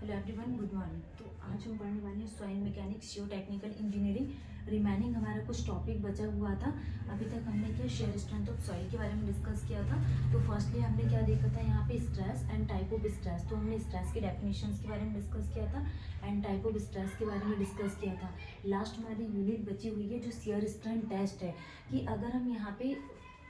Hello everyone, good morning. तो आज हम पढ़ने वाले हैं सॉइल मैकेनिक्स, जियो टेक्निकल इंजीनियरिंग। रिमेनिंग हमारा कुछ टॉपिक बचा हुआ था। अभी तक हमने क्या शेयर स्ट्रेंथ ऑफ सॉइल के बारे में डिस्कस किया था। तो फर्स्टली हमने क्या देखा था यहाँ पे stress and type of stress. तो हमने स्ट्रेस की डेफिनेशंस के बारे में डिस्कस किया था एंड टाइप ऑफ स्ट्रेस के बारे में डिस्कस किया था। लास्ट हमारी यूनिट बची हुई है जो शेयर स्ट्रेंथ टेस्ट है, कि अगर हम यहाँ पे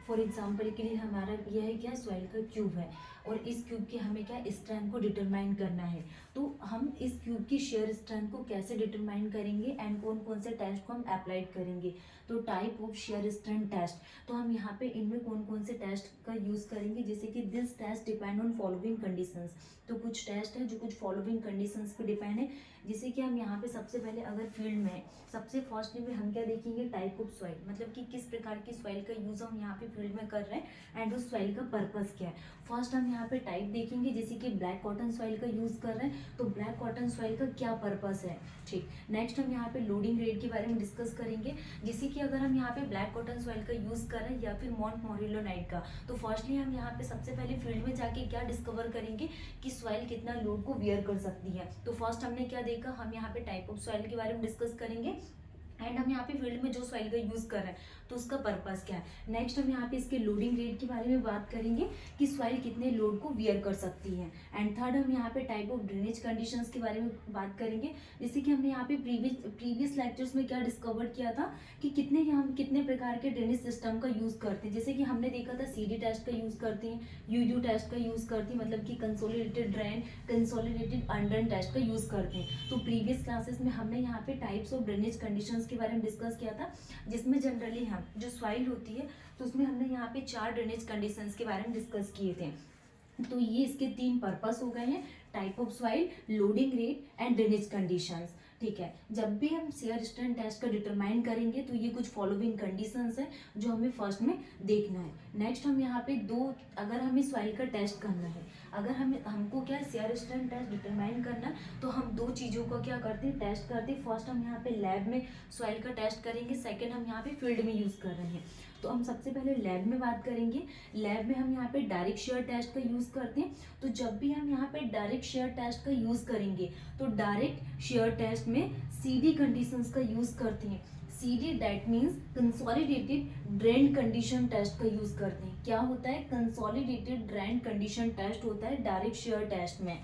फॉर एग्जाम्पल के लिए हमारा यह है क्या, सॉइल का क्यूब है और इस क्यूब की हमें क्या स्ट्रेंथ को डिटरमाइन करना है। तो हम इस क्यूब की शेयर स्ट्रेंथ को कैसे डिटरमाइन करेंगे एंड कौन कौन से टेस्ट को हम अप्लाइड करेंगे। तो type of shear strength test, तो हम यहाँ पे इनमें कौन कौन से टेस्ट का यूज़ करेंगे, जैसे कि this test depend on following conditions. तो कुछ टेस्ट है जो कुछ फॉलोइंग कंडीशंस पे डिपेंड है। जैसे कि हम यहाँ पे सबसे पहले अगर फील्ड में सबसे फर्स्ट में हम क्या देखेंगे, टाइप ऑफ सॉइल, मतलब कि किस प्रकार की सॉइल का यूज़ हम यहाँ पे फील्ड में कर रहे हैं एंड उस सॉइल का पर्पस क्या है। फर्स्ट हम यहाँ पे टाइप देखेंगे, जैसे कि ब्लैक कॉटन सॉइल का यूज़ कर रहे हैं तो ब्लैक कॉटन सॉइल का क्या पर्पस है। ठीक, नेक्स्ट हम यहाँ पे लोडिंग रेट के बारे में डिस्कस करेंगे, जैसे कि अगर हम यहाँ पे ब्लैक कॉटन सॉइल का यूज़ कर रहे हैं या फिर मॉन्ट मोरिलोनाइट का। तो फर्स्टली हम यहाँ पे सबसे पहले फील्ड में जाके क्या डिस्कवर करेंगे कि सॉइल कितना लोड को वियर कर सकती है। तो फर्स्ट हमने क्या देखा, हम यहाँ पे टाइप ऑफ सॉइल के बारे में डिस्कस करेंगे एंड हम यहाँ पे फील्ड में जो सॉइल का यूज़ कर रहे हैं तो उसका पर्पस क्या है। नेक्स्ट हम यहाँ पे इसके लोडिंग रेट के बारे में बात करेंगे कि सॉइल कितने लोड को वियर कर सकती है। एंड थर्ड हम यहाँ पे टाइप ऑफ ड्रेनेज कंडीशंस के बारे में बात करेंगे, जैसे कि हमने यहाँ पे प्रीवियस लेक्चर्स में क्या डिस्कवर किया था कि हम कितने प्रकार के ड्रेनेज सिस्टम का यूज़ करते हैं। जैसे कि हमने देखा था CD टेस्ट का यूज़ करते हैं, UU टेस्ट का यूज़ करते हैं, मतलब कि कंसोलिडेटेड ड्रेन, कंसोलिडेटेड अंडरन टेस्ट का यूज़ करते हैं। तो प्रीवियस क्लासेस में हमने यहाँ पे टाइप्स ऑफ ड्रेनेज कंडीशंस के बारे में डिस्कस किया था, जिसमें जनरली हम जो सॉइल होती है तो उसमें हमने यहाँ पे 4 ड्रेनेज कंडीशंस के बारे में डिस्कस किए थे। तो ये इसके 3 पर्पस हो गए हैं, type of soil, loading rate and drainage conditions. ठीक है, जब भी हम शेयर स्ट्रेंथ टेस्ट का डिटरमाइन करेंगे तो ये कुछ फॉलोइंग कंडीशंस है जो हमें फर्स्ट में देखना है। नेक्स्ट हम यहाँ पे अगर हमें सॉइल का टेस्ट करना है, अगर हमको क्या शेयर स्ट्रेंथ टेस्ट डिटरमाइन करना है तो हम 2 चीज़ों का क्या करते हैं, टेस्ट करते हैं। फर्स्ट हम यहाँ पे लैब में सॉइल का टेस्ट करेंगे, सेकेंड हम यहाँ पे फील्ड में यूज़ कर रहे हैं। तो हम सबसे पहले लैब में बात करेंगे। लैब में हम यहाँ पे डायरेक्ट शेयर टेस्ट का यूज़ करते हैं। तो जब भी हम यहाँ पे डायरेक्ट शेयर टेस्ट का यूज़ करेंगे तो डायरेक्ट शेयर टेस्ट में CD कंडीशंस का यूज़ करते हैं। CD that means consolidated drain condition test का यूज़ करते हैं। क्या होता है, कंसोलिडेटेड ड्रेन कंडीशन टेस्ट होता है डायरेक्ट शेयर टेस्ट में।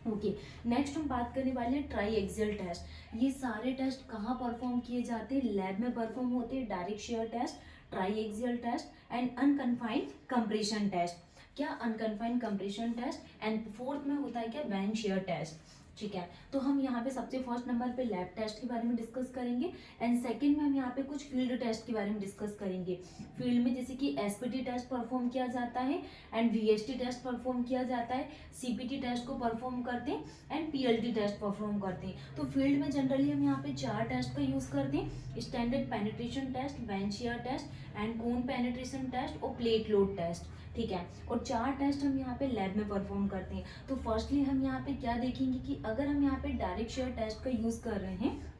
ओके, नेक्स्ट हम बात करने वाले हैं ट्राई एक्सियल टेस्ट। ये सारे टेस्ट कहाँ परफॉर्म किए जाते हैं, लैब में परफॉर्म होते हैं। Direct shear test, triaxial test and unconfined compression test. क्या, unconfined compression test and fourth में होता है क्या, बेंच शेयर टेस्ट। ठीक है, तो हम यहाँ पे सबसे फर्स्ट नंबर पे लैब टेस्ट के बारे में डिस्कस करेंगे एंड सेकंड में हम यहाँ पे कुछ फील्ड टेस्ट के बारे में डिस्कस करेंगे। फील्ड में जैसे कि SPT टेस्ट परफॉर्म किया जाता है एंड VST टेस्ट परफॉर्म किया जाता है, CPT टेस्ट को परफॉर्म करते हैं एंड PLT टेस्ट परफॉर्म करते हैं। तो फील्ड में जनरली हम यहाँ पे 4 टेस्ट का यूज़ करते हैं, standard penetration test, bench shear test and cone penetration test और प्लेट लोड टेस्ट। ठीक है, और 4 टेस्ट हम यहाँ पे लैब में परफॉर्म करते हैं। तो फर्स्टली हम यहाँ पे क्या देखेंगे कि अगर हम यहाँ पे डायरेक्ट शेयर टेस्ट का यूज़ कर रहे हैं,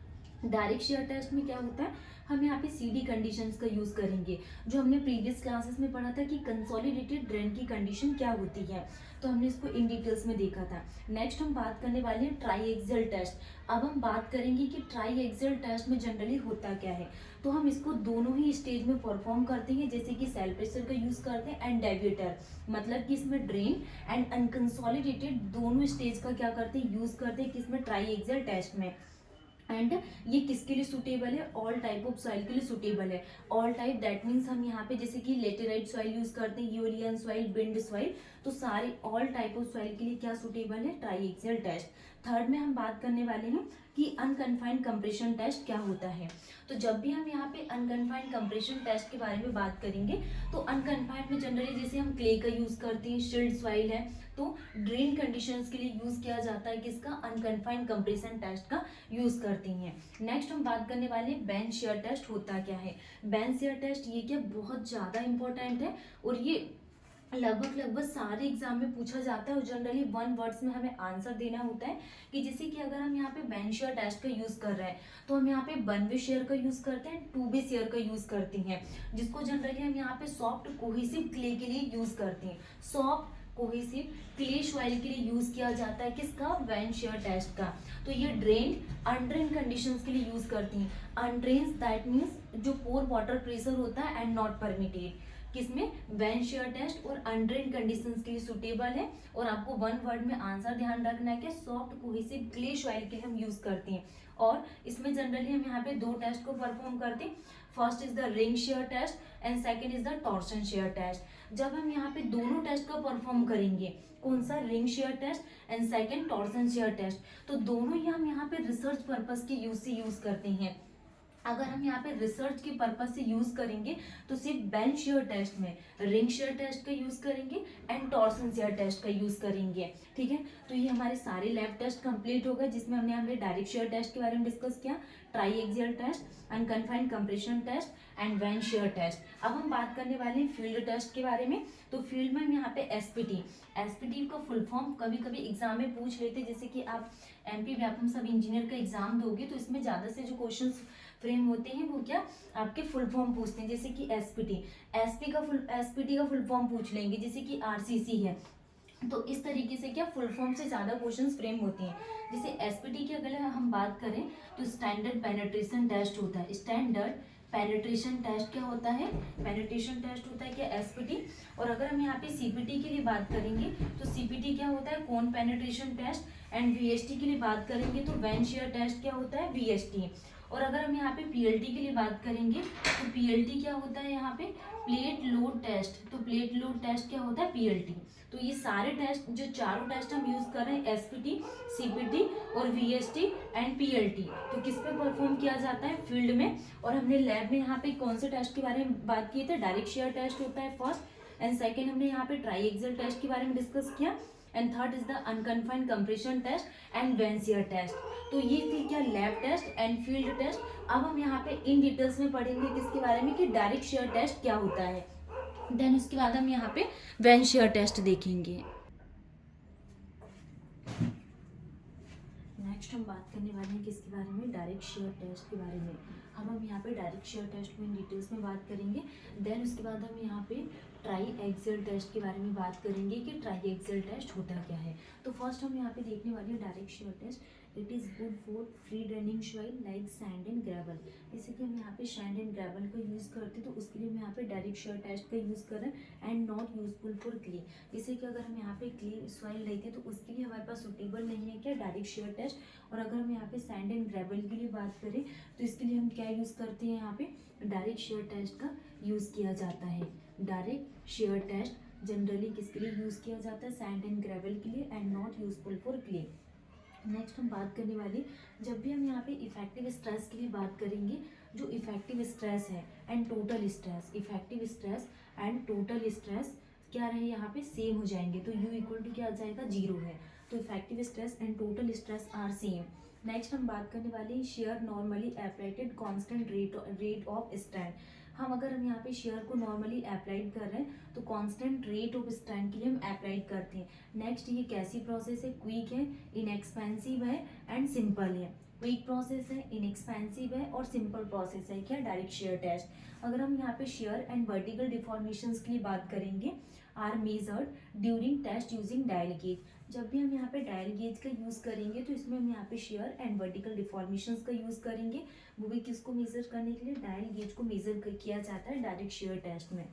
डायरेक्ट शेयर टेस्ट में क्या होता है, हम यहाँ पे CD कंडीशंस का यूज़ करेंगे, जो हमने प्रीवियस क्लासेस में पढ़ा था कि कंसोलिडेटेड ड्रेन की कंडीशन क्या होती है। तो हमने इसको इन डिटेल्स में देखा था। नेक्स्ट हम बात करने वाले हैं ट्राई एक्सियल टेस्ट। अब हम बात करेंगे कि ट्राई एक्सियल टेस्ट में जनरली होता क्या है। तो हम इसको दोनों ही स्टेज में परफॉर्म करते हैं, जैसे कि सेल प्रेशर का यूज़ करते हैं एंड डेविएटर, मतलब कि इसमें ड्रेन एंड अनकंसोलिडेटेड दोनों स्टेज का क्या करते हैं, यूज़ करते हैं किसमें, ट्राई एक्सियल टेस्ट में। एंड ये किसके लिए सूटेबल है, ऑल टाइप ऑफ सॉइल के लिए सूटेबल है। ऑल टाइप दैट मीन्स हम यहाँ पे जैसे कि लेटेराइट सॉइल यूज करते हैं, यूलियन सॉइल, बिंड सॉइल, तो सारे ऑल टाइप ऑफ सॉइल के लिए क्या सूटेबल है, ट्राई एक्सियल टेस्ट। थर्ड में हम बात करने वाले हैं कि अनकन्फाइंड कंप्रेशन टेस्ट क्या होता है। तो जब भी हम यहाँ पे अनकन्फाइंड कंप्रेशन टेस्ट के बारे में बात करेंगे तो अनकन्फाइंड में जनरली जैसे हम क्ले का यूज करते हैं, शिल्ड सॉइल है, तो ड्रेन कंडीशंस के लिए यूज किया जाता है किसका, अनकन्फाइंड कंप्रेशन टेस्ट का यूज करती हैं। नेक्स्ट हम बात करने वाले हैं बेंच शेयर टेस्ट होता क्या है। बेंच शेयर टेस्ट ये क्या बहुत ज़्यादा इंपॉर्टेंट है और ये लगभग सारे एग्जाम में पूछा जाता है और जनरली 1 वर्ड्स में हमें आंसर देना होता है कि जैसे कि अगर हम यहाँ पे बेंच शेयर टेस्ट का यूज़ कर रहे हैं तो हम यहाँ पे 1 वे शेयर का यूज़ करते हैं, 2 वे शेयर का यूज़ करते हैं, जिसको जनरली हम यहाँ पे सॉफ्ट कोहेसिव क्ले के लिए यूज़ करते हैं। सॉफ्ट कोहेसिव क्ले सॉइल के लिए यूज किया जाता है किसका, वैन शेयर टेस्ट का। तो ये ड्रेन अनड्रेन कंडीशंस के लिए यूज करती हैं। अनड्रेन दैट मीन्स जो पोर वाटर प्रेशर होता है एंड नॉट परमिटेड, किसमें, वैन शेयर टेस्ट और अनड्रेन कंडीशंस के लिए सुटेबल है। और आपको वन वर्ड में आंसर ध्यान रखना है कि सॉफ्ट कोहेसिव क्ले सॉइल के लिए हम यूज करते हैं। और इसमें जनरली हम यहाँ पे दो टेस्ट को परफॉर्म करते हैं। First is the ring shear test and second is the torsion shear test. जब हम यहाँ पे दोनों टेस्ट को परफॉर्म करेंगे, कौन सा, ring shear test and second torsion shear test, तो दोनों ही हम यहाँ पे रिसर्च पर्पस के यूज से यूज करते हैं। अगर हम यहाँ पे रिसर्च के पर्पज से यूज करेंगे तो सिर्फ बेंच शेयर टेस्ट में रिंग शेयर टेस्ट का यूज करेंगे एंड टॉर्सन शेयर टेस्ट का यूज करेंगे। ठीक है, तो ये हमारे सारे लैब टेस्ट कंप्लीट हो गए, जिसमें हमने डायरेक्ट शेयर टेस्ट के बारे में डिस्कस किया, triaxial test, unconfined compression test and vane shear test. अब हम बात करने वाले हैं फील्ड टेस्ट के बारे में। तो फील्ड में हम यहाँ पे एसपीटी का फुल फॉर्म कभी कभी एग्जाम में पूछ लेते हैं, जैसे कि आप एमपी व्यापम सब इंजीनियर का एग्जाम दोगे तो इसमें ज्यादा से जो क्वेश्चन फ्रेम होते हैं वो क्या, आपके फुल फॉर्म पूछते हैं, जैसे कि एसपीटी का फुल फॉर्म पूछ लेंगे, जैसे कि आरसीसी है। तो इस तरीके से क्या फुल फॉर्म से ज्यादा क्वेश्चंस फ्रेम होते हैं। जैसे एसपीटी की अगर हम बात करें तो स्टैंडर्ड पेनिट्रेशन टेस्ट होता है। स्टैंडर्ड पेनिट्रेशन टेस्ट क्या होता है, पेनिट्रेशन टेस्ट होता है क्या, एसपीटी। और अगर हम यहाँ पे सीपीटी के लिए बात करेंगे तो सीपीटी क्या होता है, कोन पेनिट्रेशन टेस्ट। एंड वीएसटी के लिए बात करेंगे तो वैन शेयर टेस्ट क्या होता है, वीएसटी। और अगर हम यहाँ पे पीएलटी के लिए बात करेंगे तो पीएलटी क्या होता है, यहाँ पे प्लेट लोड टेस्ट। तो प्लेट लोड टेस्ट क्या होता है, पीएलटी। तो ये सारे टेस्ट, जो चारों टेस्ट हम यूज कर रहे हैं, एसपीटी, सीपीटी और वीएसटी एंड पीएलटी, तो किस पे परफॉर्म किया जाता है, फील्ड में। और हमने लैब में यहाँ पे कौन से टेस्ट के बारे में बात की थी, डायरेक्ट शेयर टेस्ट होता है फर्स्ट, एंड सेकेंड हमने यहाँ पे ट्राई एक्सियल टेस्ट के बारे में डिस्कस किया, and third is the unconfined compression test and vane shear test. तो ये थी क्या, lab test and field test. अब हम यहाँ पे इन डिटेल्स में पढ़ेंगे किसके बारे में, कि डायरेक्ट शेयर टेस्ट क्या होता है। देन उसके बाद हम यहाँ पे वेन शेयर टेस्ट देखेंगे। नेक्स्ट हम बात करने वाले हैं किसके बारे में, डायरेक्ट शेयर टेस्ट के बारे में। हम यहाँ पे डायरेक्ट शेयर टेस्ट में डिटेल्स में बात करेंगे। देन उसके बाद हम यहाँ पे ट्राई एक्सियल टेस्ट के बारे में बात करेंगे कि ट्राई एक्सियल टेस्ट होता क्या है। तो फर्स्ट हम यहाँ पे देखने वाले हैं direct shear test. It is good for free draining soil like sand and gravel. जैसे कि हम यहाँ पे सैंड एंड ग्रेवल को यूज़ करते हैं तो उसके लिए हम यहाँ पे डायरेक्ट शेयर टेस्ट का यूज़ कर रहे हैं, and not useful for clay. जैसे कि अगर हम यहाँ पे क्ले सॉइल लेते हैं तो उसके लिए हमारे पास सुटेबल नहीं है क्या, डायरेक्ट शेयर टेस्ट। और अगर हम यहाँ पे सैंड एंड ग्रेवल के लिए बात करें तो इसके लिए हम क्या यूज़ करते हैं, यहाँ पे डायरेक्ट शेयर टेस्ट का यूज़ किया जाता है। डायरेक्ट शेयर टेस्ट जनरली किसके लिए यूज़ किया जाता है, सैंड एंड ग्रेवल के लिए, and not useful for clay. Next हम बात करने वाली, जब भी हम यहाँ पे इफेक्टिव स्ट्रेस की भी बात करेंगे, जो इफेक्टिव स्ट्रेस है and total stress, effective stress and total stress क्या रहे, यहाँ पे सेम हो जाएंगे। तो U इक्वल टू क्या आ जाएगा, 0 है। तो effective stress and total stress are same. Next हम बात करने वाले हैं shear normally applied constant rate of strength. अगर हम यहाँ पे शेयर को नॉर्मली अप्लाइड कर रहे हैं तो कांस्टेंट रेट ऑफ स्ट्रेंथ के लिए हम अप्लाइड करते हैं। नेक्स्ट ये कैसी प्रोसेस है, क्विक है, इनएक्सपेंसिव है एंड सिंपल है। क्विक प्रोसेस है, इनएक्सपेंसिव है और सिंपल प्रोसेस है क्या, डायरेक्ट शेयर टेस्ट। अगर हम यहाँ पे शेयर एंड वर्टिकल डिफॉर्मेशंस की बात करेंगे, are measured during test using dial gauge. जब भी हम यहाँ पे डायल गेज का यूज़ करेंगे तो इसमें हम यहाँ पे शेयर एंड वर्टिकल डिफॉर्मेशंस का यूज़ करेंगे। वो भी किसको मेजर करने के लिए, डायल गेज को मेजर किया जाता है डायरेक्ट शेयर टेस्ट में।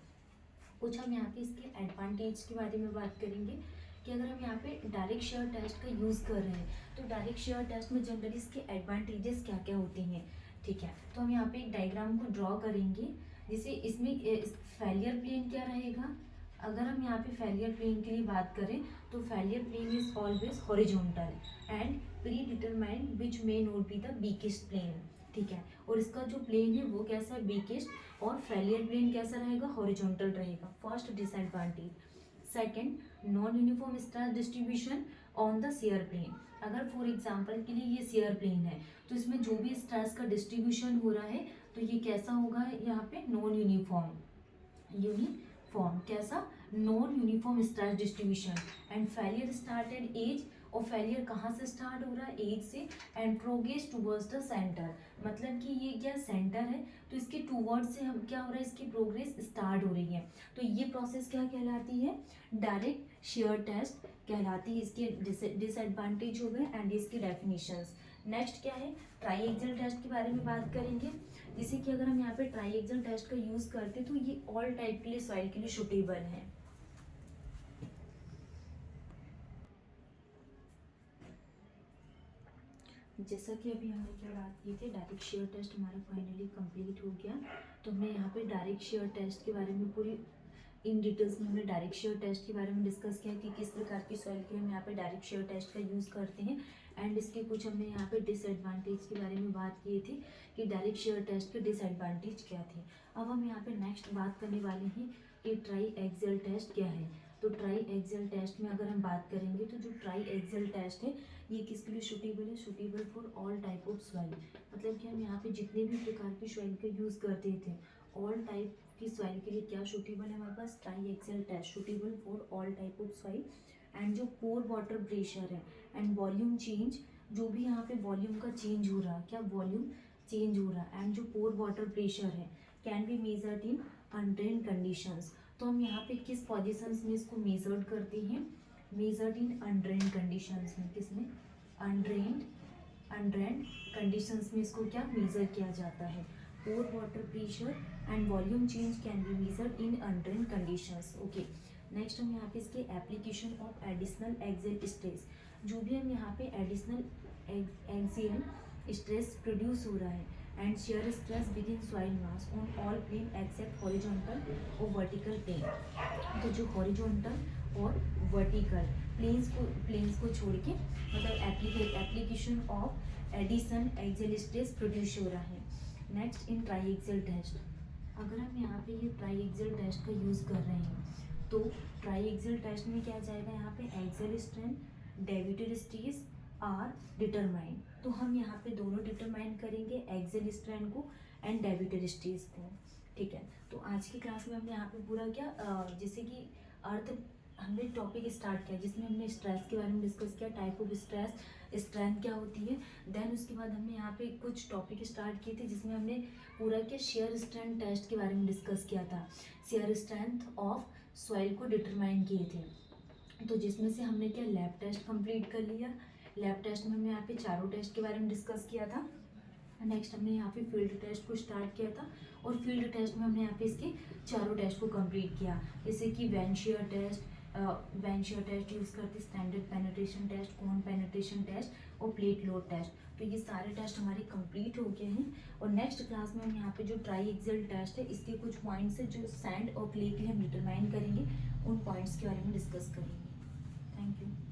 कुछ हम यहाँ पे इसके एडवांटेज के बारे में बात करेंगे कि अगर हम यहाँ पे डायरेक्ट शेयर टेस्ट का यूज़ कर रहे हैं तो डायरेक्ट शेयर टेस्ट में जनरली इसके एडवांटेजेस क्या क्या होते हैं। ठीक है, तो हम यहाँ पे एक डायग्राम को ड्रॉ करेंगे, जैसे इसमें फेलियर प्लेन क्या रहेगा। अगर हम यहाँ पे फेलियर प्लेन के लिए बात करें तो failure plane is always horizontal and predetermined which may not be the weakest plane. ठीक है, और इसका जो प्लेन है वो कैसा है, वीकेस्ट, और फेलियर प्लेन कैसा रहेगा, हॉरिजॉन्टल रहेगा। First disadvantage. Second, non uniform stress distribution on the shear plane. अगर फॉर एग्जांपल के लिए ये शेयर प्लेन है तो इसमें जो भी स्ट्रेस का डिस्ट्रीब्यूशन हो रहा है तो ये कैसा होगा, यहाँ पे नॉन यूनिफॉर्म कैसा, non uniform stress distribution. And failure started edge और फेलियर कहाँ से स्टार्ट हो रहा है, एज से, and progress towards the centre, मतलब कि ये क्या सेंटर है तो इसके टूवर्ड से हम क्या हो रहा है, इसकी प्रोग्रेस स्टार्ट हो रही है। तो ये प्रोसेस क्या कहलाती है, डायरेक्ट शेयर टेस्ट कहलाती है। इसके डिसएडवांटेज हो गए एंड इसकी डेफिनेशंस। नेक्स्ट क्या है, ट्राई एक्सेल टेस्ट के बारे में बात करेंगे, जैसे कि अगर हम यहाँ पे ट्राई एक्सेल टेस्ट का यूज करते तो ये ऑल टाइप के लिए सॉइल के लिए सुटेबल है। जैसा कि अभी हमने क्या बात की थी, डायरेक्ट शेयर टेस्ट हमारा फाइनली कंप्लीट हो गया। तो हमने यहाँ पे डायरेक्ट शेयर टेस्ट के बारे में पूरी इन डिटेल्स में हमने डायरेक्ट शेयर टेस्ट के बारे में डिस्कस किया कि किस प्रकार की सॉइल के लिए हम यहाँ पे डायरेक्ट शेयर टेस्ट का यूज़ करते हैं, एंड इसके कुछ हमने यहाँ पे डिसएडवांटेज के बारे में बात की थी कि डायरेक्ट शेयर टेस्ट के डिसएडवांटेज क्या थे। अब हम यहाँ पे नेक्स्ट बात करने वाले हैं कि ट्राई एक्सेल टेस्ट क्या है। तो ट्राई एक्सेल टेस्ट में अगर हम बात करेंगे तो जो ट्राई एक्सेल टेस्ट है ये किसके लिए सूटेबल है, suitable for all type of soil, मतलब कि हम यहाँ पे जितने भी प्रकार की सॉइल का यूज़ करते थे ऑल टाइप की सॉइल के लिए क्या सूटेबल है हमारे पास, triaxial test suitable for all type of soil. And जो पोर वाटर प्रेशर है एंड वॉल्यूम चेंज, जो भी यहाँ पे वॉल्यूम का चेंज हो रहा है, क्या वॉल्यूम चेंज हो रहा है, एंड जो पोर वाटर प्रेशर है can be measured in undrained conditions. तो हम यहाँ पे किस पोजिशंस में इसको मेजर्ड करते हैं, मेजर्ड इन अनड्रेन्ड कंडीशंस में, किसमें, अनड्रेन्ड कंडीशंस में इसको क्या मेजर किया जाता है। Pore water pressure and volume change can be measured in undrained conditions. Okay, next हम यहाँ पे इसके application of additional axial stress, जो भी हम यहाँ पे एडिशनल एक्सियल स्ट्रेस प्रोड्यूस हो रहा है and shear stress within soil mass on all plane except horizontal और वर्टिकल प्लेन। तो जो हॉरिजॉन्टल और वर्टिकल प्लेन्स को छोड़ के मतलब application of addition axial stress produce हो रहा है। Next in triaxial test, अगर हम यहाँ पे ये ट्राई एक्सेल टेस्ट का यूज़ कर रहे हैं तो ट्राई एक्सेल टेस्ट में क्या जाएगा, यहाँ पे axial strength, deviated stress are determine. तो हम यहाँ पे दोनों डिटरमाइन करेंगे, एक्सेल स्ट्रेंथ को एंड डेविएटेड स्ट्रेस को। ठीक है, तो आज की क्लास में हमने यहाँ पे पूरा क्या जैसे कि अर्थ हमने टॉपिक स्टार्ट किया जिसमें हमने स्ट्रेस के बारे में डिस्कस किया, टाइप ऑफ स्ट्रेस, स्ट्रेंथ क्या होती है। देन उसके बाद हमने यहाँ पे कुछ टॉपिक स्टार्ट किए थे जिसमें हमने पूरा क्या शेयर स्ट्रेंथ टेस्ट के बारे में डिस्कस किया था, शेयर स्ट्रेंथ ऑफ सॉइल को डिटरमाइन किए थे। तो जिसमें से हमने क्या लैब टेस्ट कंप्लीट कर लिया, लैब टेस्ट में हमने यहाँ पे चारों टेस्ट के बारे में डिस्कस किया था। नेक्स्ट हमने यहाँ पे फील्ड टेस्ट को स्टार्ट किया था और फील्ड टेस्ट में हमने यहाँ पे इसके चारों टेस्ट को कंप्लीट किया, जैसे कि वेंशियर टेस्ट यूज़ करते, स्टैंडर्ड पेनिट्रेशन टेस्ट, कोन पेनिट्रेशन टेस्ट और प्लेट लोड टेस्ट। तो ये सारे टेस्ट हमारे कंप्लीट हो गए हैं और नेक्स्ट क्लास में हम यहाँ पे जो ट्राई एक्सेल टेस्ट है इसके कुछ पॉइंट्स है जो सैंड और क्ले के लिए हम डिटरमाइन करेंगे, उन पॉइंट्स के बारे में डिस्कस करेंगे। Thank you.